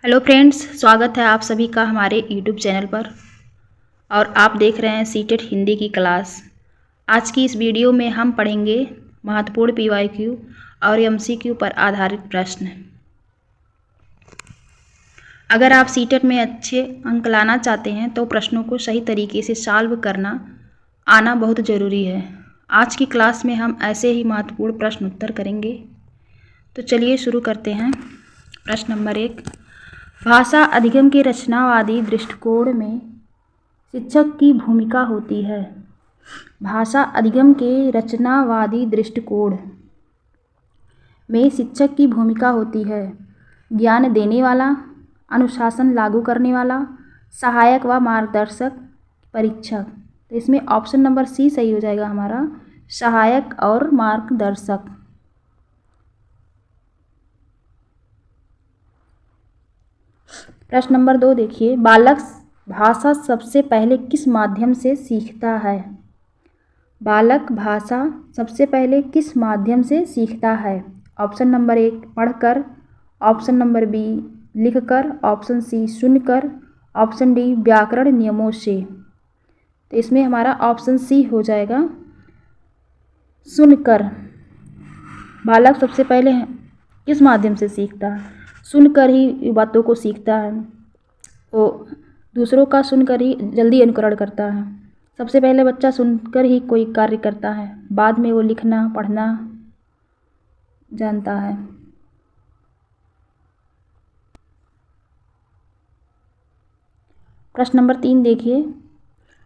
Hello friends, स्वागत है आप सभी का हमारे यूट्यूब चैनल पर। और आप देख रहे हैं सीटेट हिंदी की क्लास। आज की इस वीडियो में हम पढ़ेंगे महत्वपूर्ण पीवाईक्यू और एमसीक्यू पर आधारित प्रश्न। अगर आप सीटेट में अच्छे अंक लाना चाहते हैं तो प्रश्नों को सही तरीके से सॉल्व करना आना बहुत ज़रूरी है। आज की क्लास में हम ऐसे ही महत्वपूर्ण प्रश्न उत्तर करेंगे। तो चलिए शुरू करते हैं। प्रश्न नंबर 1, भाषा अधिगम के रचनावादी दृष्टिकोण में शिक्षक की भूमिका होती है। भाषा अधिगम के रचनावादी दृष्टिकोण में शिक्षक की भूमिका होती है। ज्ञान देने वाला, अनुशासन लागू करने वाला, सहायक व मार्गदर्शक, परीक्षक। तो इसमें ऑप्शन नंबर सी सही हो जाएगा हमारा, सहायक और मार्गदर्शक। प्रश्न नंबर 2 देखिए, बालक भाषा सबसे पहले किस माध्यम से सीखता है? बालक भाषा सबसे पहले किस माध्यम से सीखता है? ऑप्शन नंबर 1 पढ़कर, ऑप्शन नंबर बी लिखकर, ऑप्शन सी सुनकर, ऑप्शन डी व्याकरण नियमों से। तो इसमें हमारा ऑप्शन सी हो जाएगा, सुनकर। बालक सबसे पहले किस माध्यम से सीखता है? सुनकर ही बातों को सीखता है। वो दूसरों का सुनकर ही जल्दी अनुकरण करता है। सबसे पहले बच्चा सुनकर ही कोई कार्य करता है, बाद में वो लिखना पढ़ना जानता है। प्रश्न नंबर 3 देखिए,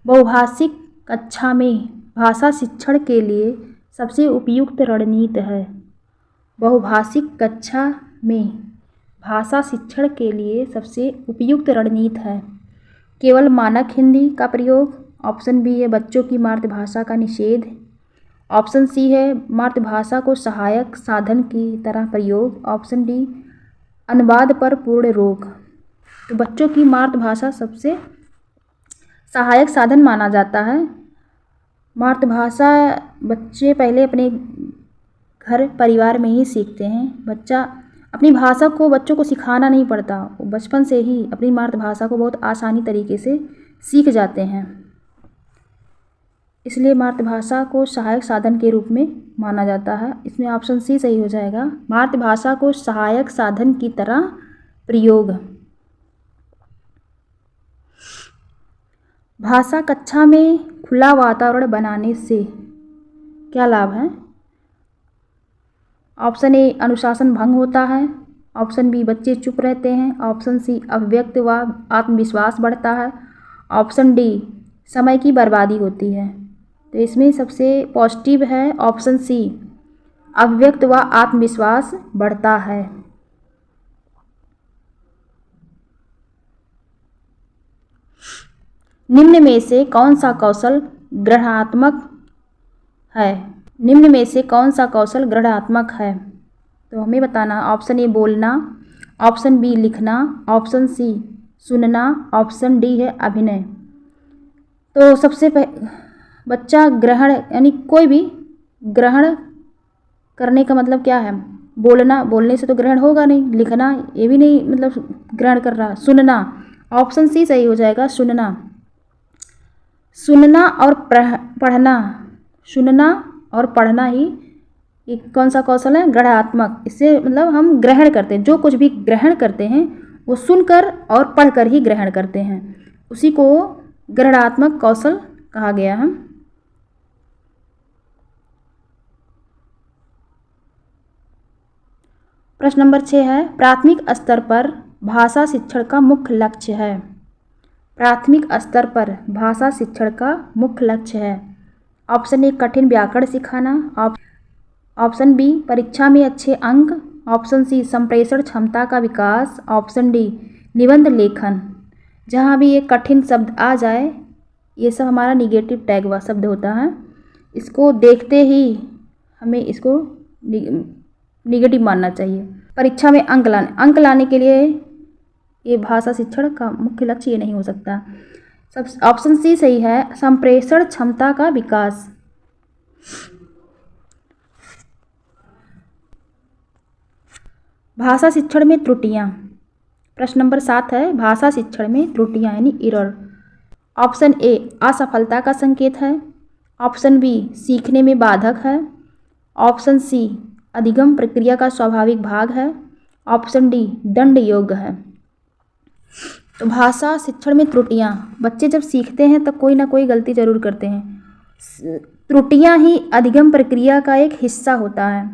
बहुभाषिक कक्षा में भाषा शिक्षण के लिए सबसे उपयुक्त रणनीति है। बहुभाषिक कक्षा में भाषा शिक्षण के लिए सबसे उपयुक्त रणनीति है। केवल मानक हिंदी का प्रयोग, ऑप्शन बी है बच्चों की मातृभाषा का निषेध, ऑप्शन सी है मातृभाषा को सहायक साधन की तरह प्रयोग, ऑप्शन डी अनुवाद पर पूर्ण रोक। तो बच्चों की मातृभाषा सबसे सहायक साधन माना जाता है। मातृभाषा बच्चे पहले अपने घर परिवार में ही सीखते हैं। बच्चा अपनी भाषा को बच्चों को सिखाना नहीं पड़ता, वो बचपन से ही अपनी मातृभाषा को बहुत आसानी तरीके से सीख जाते हैं। इसलिए मातृभाषा को सहायक साधन के रूप में माना जाता है। इसमें ऑप्शन सी सही हो जाएगा, मातृभाषा को सहायक साधन की तरह प्रयोग। भाषा कक्षा में खुला वातावरण बनाने से क्या लाभ है? ऑप्शन ए अनुशासन भंग होता है, ऑप्शन बी बच्चे चुप रहते हैं, ऑप्शन सी अव्यक्त व आत्मविश्वास बढ़ता है, ऑप्शन डी समय की बर्बादी होती है। तो इसमें सबसे पॉजिटिव है ऑप्शन सी, अव्यक्त व आत्मविश्वास बढ़ता है। निम्न में से कौन सा कौशल ग्रहणात्मक है? निम्न में से कौन सा कौशल ग्रहणात्मक है? तो हमें बताना, ऑप्शन ए बोलना, ऑप्शन बी लिखना, ऑप्शन सी सुनना, ऑप्शन डी है अभिनय। तो सबसे बच्चा ग्रहण यानी कोई भी ग्रहण करने का मतलब क्या है? बोलना, बोलने से तो ग्रहण होगा नहीं, लिखना ये भी नहीं मतलब ग्रहण कर रहा, सुनना, ऑप्शन सी सही हो जाएगा, सुनना। सुनना और पढ़ना, सुनना और पढ़ना ही एक कौन सा कौशल है? ग्रहणात्मक। इससे मतलब हम ग्रहण करते हैं, जो कुछ भी ग्रहण करते हैं वो सुनकर और पढ़कर ही ग्रहण करते हैं, उसी को ग्रहणात्मक कौशल कहा गया है। प्रश्न नंबर 6 है, प्राथमिक स्तर पर भाषा शिक्षण का मुख्य लक्ष्य है। प्राथमिक स्तर पर भाषा शिक्षण का मुख्य लक्ष्य है। ऑप्शन ए कठिन व्याकरण सिखाना, ऑप्शन बी परीक्षा में अच्छे अंक, ऑप्शन सी संप्रेषण क्षमता का विकास, ऑप्शन डी निबंध लेखन। जहाँ भी ये कठिन शब्द आ जाए, ये सब हमारा निगेटिव टैग हुआ शब्द होता है, इसको देखते ही हमें इसको निगेटिव मानना चाहिए। परीक्षा में अंक लाने के लिए ये भाषा शिक्षण का मुख्य लक्ष्य ये नहीं हो सकता। सब ऑप्शन सी सही है, संप्रेषण क्षमता का विकास। भाषा शिक्षण में त्रुटियाँ। प्रश्न नंबर 7 है भाषा शिक्षण में त्रुटियां यानी एरर। ऑप्शन ए असफलता का संकेत है, ऑप्शन बी सीखने में बाधक है, ऑप्शन सी अधिगम प्रक्रिया का स्वाभाविक भाग है, ऑप्शन डी दंड योग्य है। तो भाषा शिक्षण में त्रुटियां, बच्चे जब सीखते हैं तो कोई ना कोई गलती जरूर करते हैं। त्रुटियां ही अधिगम प्रक्रिया का एक हिस्सा होता है।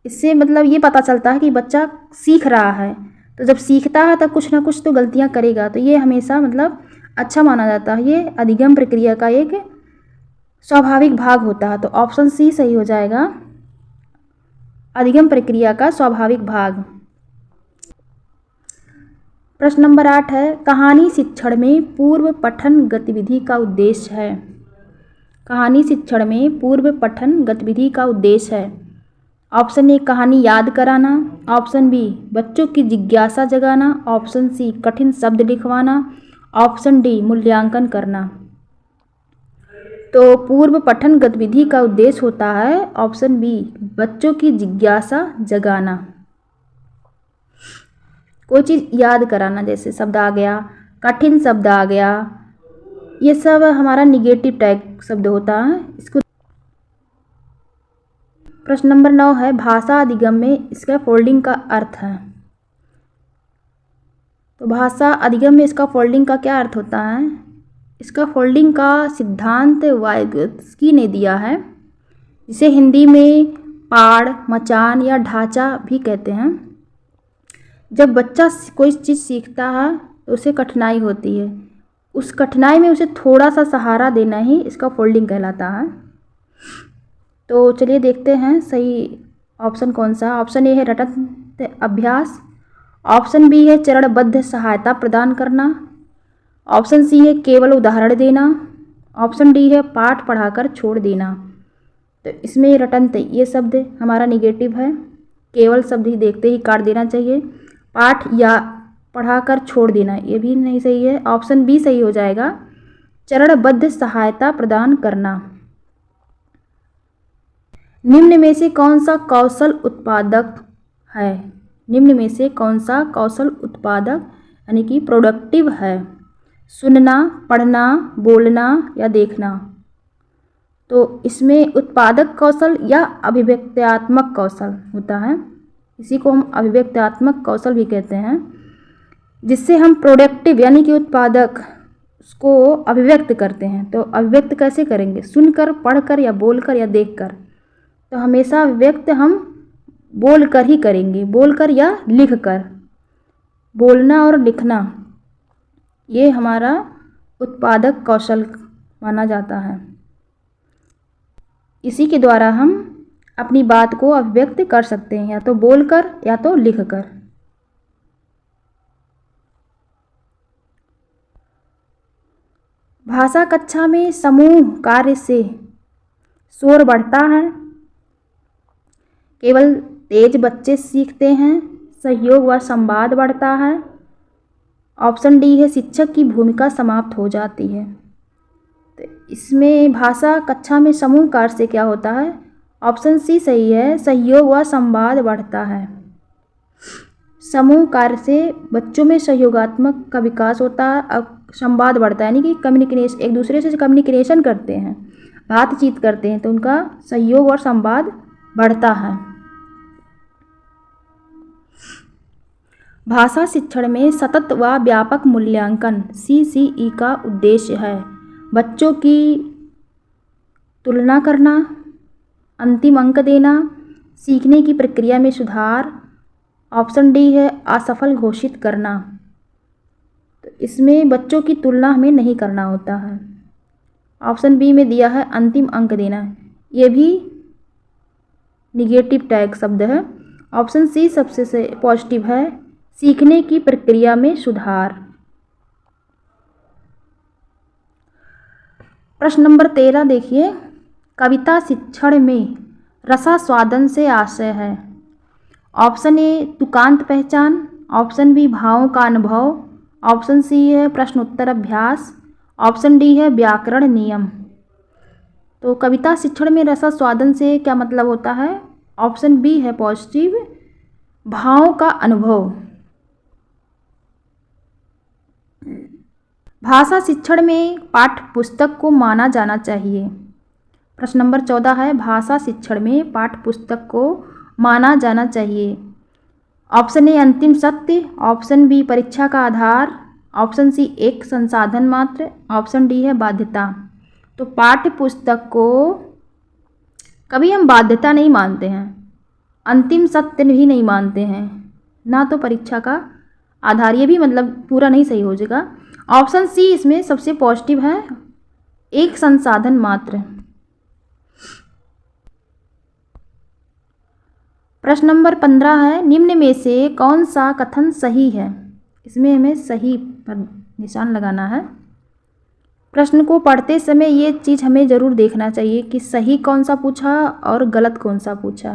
इससे मतलब ये पता चलता है कि बच्चा सीख रहा है, तो जब सीखता है तो कुछ ना कुछ तो गलतियां करेगा, तो ये हमेशा मतलब अच्छा माना जाता है। ये अधिगम प्रक्रिया का एक स्वाभाविक भाग होता है। तो ऑप्शन सी सही हो जाएगा, अधिगम प्रक्रिया का स्वाभाविक भाग। प्रश्न नंबर 8 है कहानी शिक्षण में पूर्व पठन गतिविधि का उद्देश्य है। कहानी शिक्षण में पूर्व पठन गतिविधि का उद्देश्य है। ऑप्शन ए कहानी याद कराना, ऑप्शन बी बच्चों की जिज्ञासा जगाना, ऑप्शन सी कठिन शब्द लिखवाना, ऑप्शन डी मूल्यांकन करना। तो पूर्व पठन गतिविधि का उद्देश्य होता है ऑप्शन बी बच्चों की जिज्ञासा जगाना। कोई चीज़ याद कराना, जैसे शब्द आ गया, कठिन शब्द आ गया, ये सब हमारा निगेटिव टैग शब्द होता है इसको। प्रश्न नंबर 9 है भाषा अधिगम में इसका फोल्डिंग का अर्थ है। तो भाषा अधिगम में इसका फोल्डिंग का क्या अर्थ होता है? इसका फोल्डिंग का सिद्धांत वाइगोत्स्की ने दिया है, जिसे हिंदी में पाड़, मचान या ढांचा भी कहते हैं। जब बच्चा कोई चीज़ सीखता है तो उसे कठिनाई होती है, उस कठिनाई में उसे थोड़ा सा सहारा देना ही इसका फोल्डिंग कहलाता है। तो चलिए देखते हैं सही ऑप्शन कौन सा। ऑप्शन ए है रटंत अभ्यास, ऑप्शन बी है चरणबद्ध सहायता प्रदान करना, ऑप्शन सी है केवल उदाहरण देना, ऑप्शन डी है पाठ पढ़ाकर छोड़ देना। तो इसमें रटंत ये शब्द हमारा निगेटिव है, केवल शब्द ही देखते ही काट देना चाहिए। पाठ या पढ़ाकर छोड़ देना ये भी नहीं सही है। ऑप्शन बी सही हो जाएगा, चरणबद्ध सहायता प्रदान करना। निम्न में से कौन सा कौशल उत्पादक है? निम्न में से कौन सा कौशल उत्पादक यानी कि प्रोडक्टिव है? सुनना, पढ़ना, बोलना या देखना। तो इसमें उत्पादक कौशल या अभिव्यक्त्यात्मक कौशल होता है, इसी को हम अभिव्यक्त्यात्मक कौशल भी कहते हैं, जिससे हम प्रोडक्टिव यानी कि उत्पादक उसको अभिव्यक्त करते हैं। तो अभिव्यक्त कैसे करेंगे? सुनकर, पढ़कर या बोलकर या देखकर। तो हमेशा अभिव्यक्त हम बोलकर ही करेंगे, बोलकर या लिखकर। बोलना और लिखना ये हमारा उत्पादक कौशल माना जाता है। इसी के द्वारा हम अपनी बात को अभिव्यक्त कर सकते हैं, या तो बोलकर या तो लिखकर। भाषा कक्षा में समूह कार्य से शोर बढ़ता है, केवल तेज बच्चे सीखते हैं, सहयोग व संवाद बढ़ता है, ऑप्शन डी है शिक्षक की भूमिका समाप्त हो जाती है। तो इसमें भाषा कक्षा में समूह कार्य से क्या होता है? ऑप्शन सी सही है, सहयोग व संवाद बढ़ता है। समूह कार्य से बच्चों में सहयोगात्मक का विकास होता है, अब संवाद बढ़ता है, यानी कि कम्युनिकेशन, एक दूसरे से कम्युनिकेशन करते हैं, बातचीत करते हैं, तो उनका सहयोग और संवाद बढ़ता है। भाषा शिक्षण में सतत व व्यापक मूल्यांकन CCE का उद्देश्य है बच्चों की तुलना करना, अंतिम अंक देना, सीखने की प्रक्रिया में सुधार, ऑप्शन डी है असफल घोषित करना। तो इसमें बच्चों की तुलना हमें नहीं करना होता है। ऑप्शन बी में दिया है अंतिम अंक देना, ये भी निगेटिव टैग शब्द है। ऑप्शन सी सबसे पॉजिटिव है, सीखने की प्रक्रिया में सुधार। प्रश्न नंबर 13 देखिए, कविता शिक्षण में रसास्वादन से आशय है। ऑप्शन ए तुकांत पहचान, ऑप्शन बी भावों का अनुभव, ऑप्शन सी है प्रश्न उत्तर अभ्यास, ऑप्शन डी है व्याकरण नियम। तो कविता शिक्षण में रसास्वादन से क्या मतलब होता है? ऑप्शन बी है पॉजिटिव, भावों का अनुभव। भाषा शिक्षण में पाठ्य पुस्तक को माना जाना चाहिए। प्रश्न नंबर 14 है, भाषा शिक्षण में पाठ्य पुस्तक को माना जाना चाहिए। ऑप्शन ए अंतिम सत्य, ऑप्शन बी परीक्षा का आधार, ऑप्शन सी एक संसाधन मात्र, ऑप्शन डी है बाध्यता। तो पाठ्य पुस्तक को कभी हम बाध्यता नहीं मानते हैं, अंतिम सत्य भी नहीं मानते हैं, ना तो परीक्षा का आधार। ये भी मतलब पूरा नहीं सही हो जाएगा। ऑप्शन सी इसमें सबसे पॉजिटिव है, एक संसाधन मात्र। प्रश्न नंबर 15 है, निम्न में से कौन सा कथन सही है? इसमें हमें सही पर निशान लगाना है। प्रश्न को पढ़ते समय ये चीज़ हमें ज़रूर देखना चाहिए कि सही कौन सा पूछा और गलत कौन सा पूछा।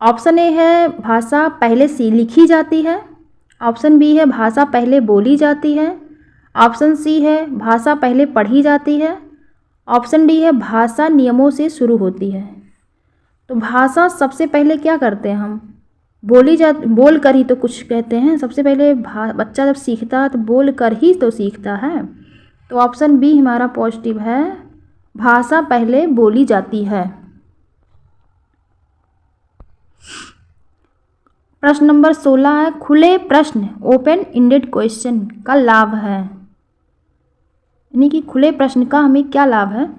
ऑप्शन ए है भाषा पहले से लिखी जाती है, ऑप्शन बी है भाषा पहले बोली जाती है, ऑप्शन सी है भाषा पहले पढ़ी जाती है, ऑप्शन डी है भाषा नियमों से शुरू होती है। तो भाषा सबसे पहले क्या करते हैं हम, बोल कर ही तो कुछ कहते हैं। सबसे पहले बच्चा जब सीखता है तो बोल कर ही तो सीखता है। तो ऑप्शन बी हमारा पॉजिटिव है, भाषा पहले बोली जाती है। प्रश्न नंबर 16 है, खुले प्रश्न ओपन इंडेड क्वेश्चन का लाभ है, यानी कि खुले प्रश्न का हमें क्या लाभ है?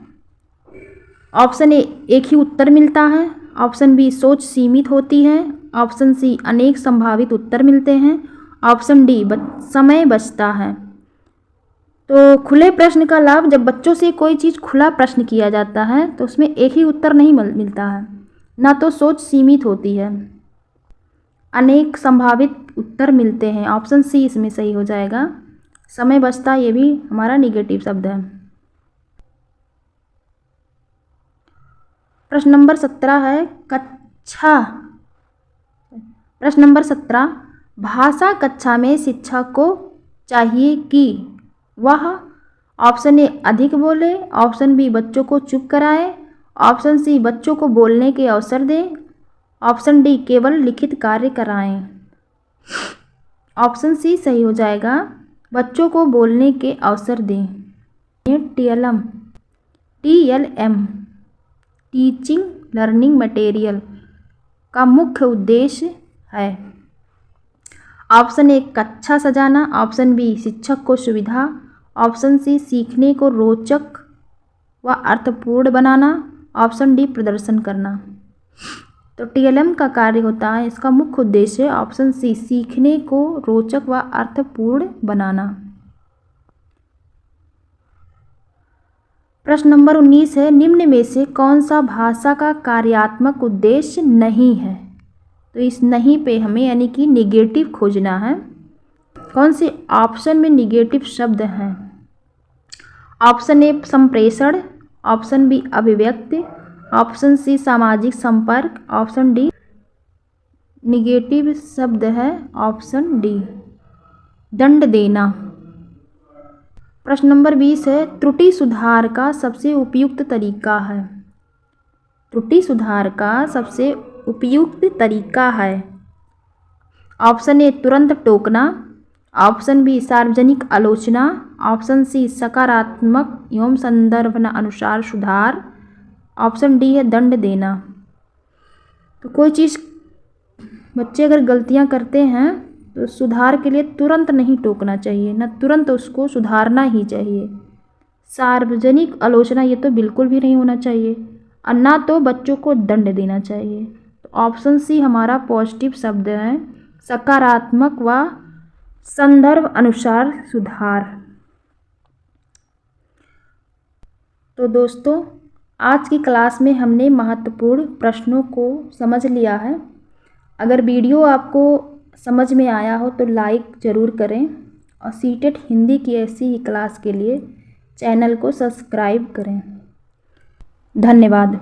ऑप्शन ए एक ही उत्तर मिलता है, ऑप्शन बी सोच सीमित होती है, ऑप्शन सी अनेक संभावित उत्तर मिलते हैं, ऑप्शन डी समय बचता है। तो खुले प्रश्न का लाभ, जब बच्चों से कोई चीज़ खुला प्रश्न किया जाता है तो उसमें एक ही उत्तर नहीं मिलता है, ना तो सोच सीमित होती है, अनेक संभावित उत्तर मिलते हैं। ऑप्शन सी इसमें सही हो जाएगा। समय बचता, ये भी हमारा निगेटिव शब्द है। प्रश्न नंबर 17 है, प्रश्न नंबर 17, भाषा कक्षा में शिक्षक को चाहिए कि वह ऑप्शन ए अधिक बोले, ऑप्शन बी बच्चों को चुप कराए, ऑप्शन सी बच्चों को बोलने के अवसर दें, ऑप्शन डी केवल लिखित कार्य कराएं। ऑप्शन सी सही हो जाएगा, बच्चों को बोलने के अवसर दें। TLM टीचिंग लर्निंग मटेरियल का मुख्य उद्देश्य है। ऑप्शन ए कक्षा सजाना, ऑप्शन बी शिक्षक को सुविधा, ऑप्शन सी सीखने को रोचक व अर्थपूर्ण बनाना, ऑप्शन डी प्रदर्शन करना। तो TLM का कार्य होता है, इसका मुख्य उद्देश्य ऑप्शन सी सीखने को रोचक व अर्थपूर्ण बनाना। प्रश्न नंबर 19 है, निम्न में से कौन सा भाषा का कार्यात्मक उद्देश्य नहीं है? तो इस नहीं पे हमें यानी कि निगेटिव खोजना है। कौन से ऑप्शन में निगेटिव शब्द हैं? ऑप्शन ए संप्रेषण, ऑप्शन बी अभिव्यक्ति, ऑप्शन सी सामाजिक संपर्क, ऑप्शन डी निगेटिव शब्द है ऑप्शन डी दंड देना। प्रश्न नंबर 20 है, त्रुटि सुधार का सबसे उपयुक्त तरीका है। त्रुटि सुधार का सबसे उपयुक्त तरीका है। ऑप्शन ए तुरंत टोकना, ऑप्शन बी सार्वजनिक आलोचना, ऑप्शन सी सकारात्मक एवं संदर्भ अनुसार सुधार, ऑप्शन डी है दंड देना। तो कोई चीज़ बच्चे अगर गलतियां करते हैं तो सुधार के लिए तुरंत नहीं टोकना चाहिए, ना तुरंत उसको सुधारना ही चाहिए। सार्वजनिक आलोचना ये तो बिल्कुल भी नहीं होना चाहिए, और ना तो बच्चों को दंड देना चाहिए। तो ऑप्शन सी हमारा पॉजिटिव शब्द है, सकारात्मक व संदर्भ अनुसार सुधार। तो दोस्तों, आज की क्लास में हमने महत्वपूर्ण प्रश्नों को समझ लिया है। अगर वीडियो आपको समझ में आया हो तो लाइक ज़रूर करें, और सीटेट हिंदी की ऐसी ही क्लास के लिए चैनल को सब्सक्राइब करें। धन्यवाद।